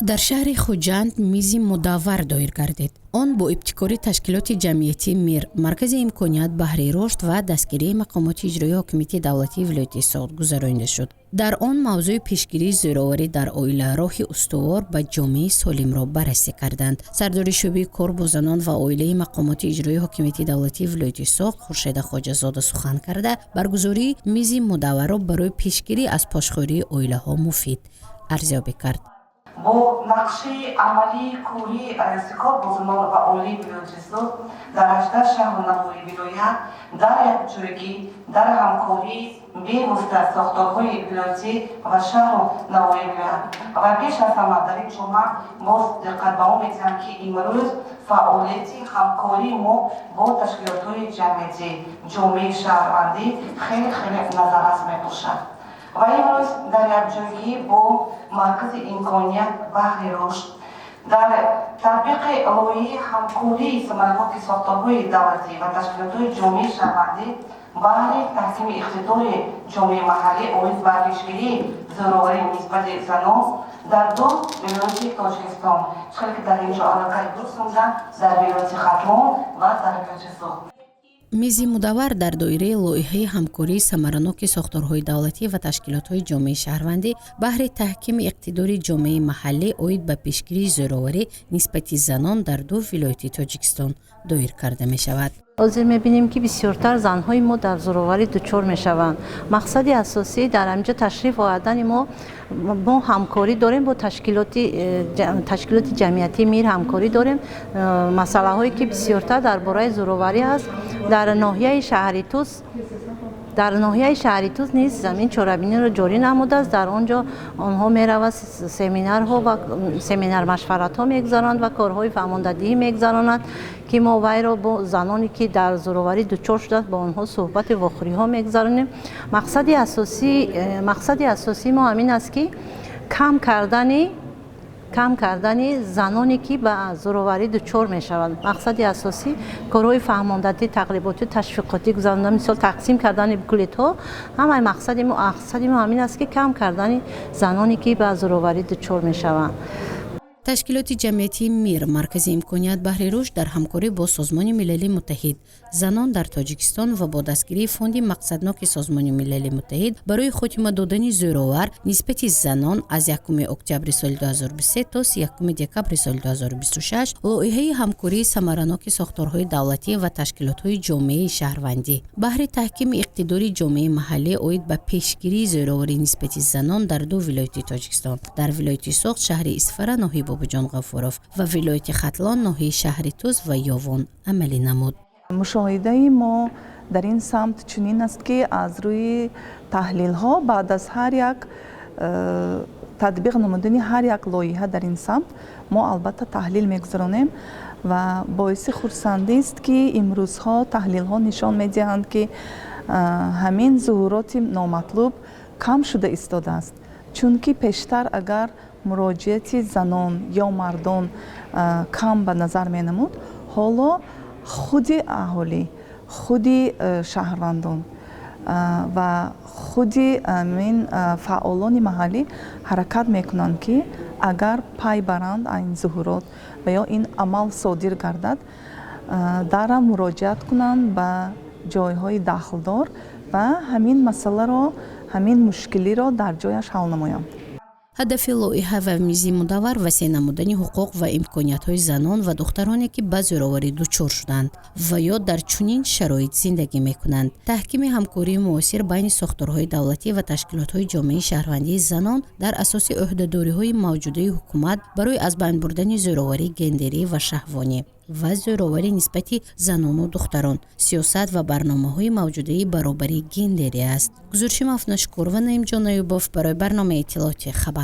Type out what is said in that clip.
در شهر خوجند میزی مدور دایر گردید. آن با ابتکار تشکیلات جمعیتی میر، مرکز امکانیت بهره رشد و دستگیری مقامات اجرایی حاکمیت دولتی ولایت سوات گذرانده شد. در آن موضوع پیشگیری زورآوری در عائله راه استوار به جامعه سالم را بررسی کردند. سردار شعبه کار با زنان و عائله مقامات اجرایی حاکمیت دولتی ولایت سوات خورشید خواجه‌زاده سخن کرده، برگزاری میزی مدور را برای پیشگیری از پاشخوری عائله ها مفید ارزیابی کرد. با نقشه عملی کوری استکار با زنان و عالی بلوچستان در 18 شهر و نواحی ولایت در یکجایی در همکاری بی‌واسطه ساختارهای ولایتی و شهر و نواحی ولایت و بیش از همه در این جمعه باز دقت به آن می‌دهیم که امروز فعالیت همکاری ما با تشکیلات‌های جمعیتی جامعه شهروندی خیلی نظرانگیز می‌باشد. و امروز در یکجایی با مرکز امکانیت بهره رشد در تطبیق لایحه همکاری ثمرات ساختارهای دولتی و تشکیلات‌های جامعه شهروندی برای تحکیم اقتدار جامعه محلی آیز بر پیشگیری زورآوری نسبت زنان در دو ولایت تاجیکستان چون که در اینجا علاقه درست موندن در ولایت ختلان و در بلوچستان. میزی مدور در دایره لایحه همکاری ثمراناک ساختارهای دولتی و تشکیلات‌های جامعه شهروندی بهره تحکیم اقتدار جامعه محلی آید به پیشگیری زورآوری نسبت زنان در دو ولایت تاجیکستان دایر کرده می شود. حاضر می‌بینیم که بسیارتر زن‌های ما در زورآوری دچار می‌شوند. مقصد اساسی در اینجا تشریف آوردن ما همکاری داریم با تشکیلات جمعیتی میر همکاری داریم. مسائلی که بسیارتر درباره زورآوری است در ناحیه شهری توس نیز زمین چهاربینی را جاری نموده است. در آنجا آنها می‌روند سمینارها و سمینار مشورت‌ها می‌گذارند و کارهای فرماندهی می‌گذارند که ما وی را با زنانی که در زورآوری دچار شده با آنها صحبت واخری‌ها می‌گذاریم. مقصد اساسی ما همین است که کم کردن زنانی که به زورآوری دچار میشوند. مقصد اساسی کارهای فهماندهی تقریباتی تشویقاتی گذراندن مثل تقسیم کردن بوکلت‌ها همه مقصد ما همین است که کم کردن زنانی که به زورآوری دچار میشوند. تشکیلات جمعیتی میر مرکز امکانیت بهره رشد در همکاری با سازمان ملل متحد زنان در تاجیکستان و با دستگیری فوند مقصدناک سازمان ملل متحد برای خاتمه دادن زورآور نسبت زنان از 1 اکتبر سال 2023 تا 31 دکبر سال 2026 لایحه همکاری ثمراناک ساختارهای دولتی و تشکیلات‌های جامعه شهروندی بهره تحکیم اقتدار جامعه محلی آید به پیشگیری زورآوری نسبت زنان در دو ولایت تاجیکستان در ولایت سوات شهر اسفره ناحیه باباجان غفوروف و ولایت ختلان ناحیه شهر توس و یاوان عملی نمود. مشاهده ما در این سمت چنین است که از روی تحلیل ها بعد از هر یک تطبیق نمودن هر یک لایحه در این سمت ما البته تحلیل میگذاریم و باعث خرسندی است که امروز ها تحلیل ها نشان میدهند که همین ظهورات نامطلوب کم شده ایستاده است. چون که پیشتر اگر مراجعت زنان یا مردان کم به نظر می نمود، حالا خود اهالی، خود شهروندان و خود این فعالان محلی حرکت میکنند که اگر پای برند این ظهورات و یا این عمل صادر گردد در مراجعت کنند به جایهای داخلدار و همین مسئله را همین مشکلی را در جایش حل نمایند. هدف لایحه و میزی مدور وسیع نمودن حقوق و امکانیت‌های زنان و دخترانی که به زورآوری دچار شدند و یا در چنین شرایط زندگی می‌کنند، تحکیم همکاری موثر بین ساختارهای دولتی و تشکیلات‌های جامعه شهروندی زنان در اساس عهده‌داری‌های موجوده حکومت برای از بین بردن زورآوری گندری و شهوانی و زورآوری نسبت زنان و دختران، سیاست و برنامه‌های موجوده برابری گندری است. گزارش افناشکور و نعیم جان ایوباف برای برنامه اطلاعاتی خبر.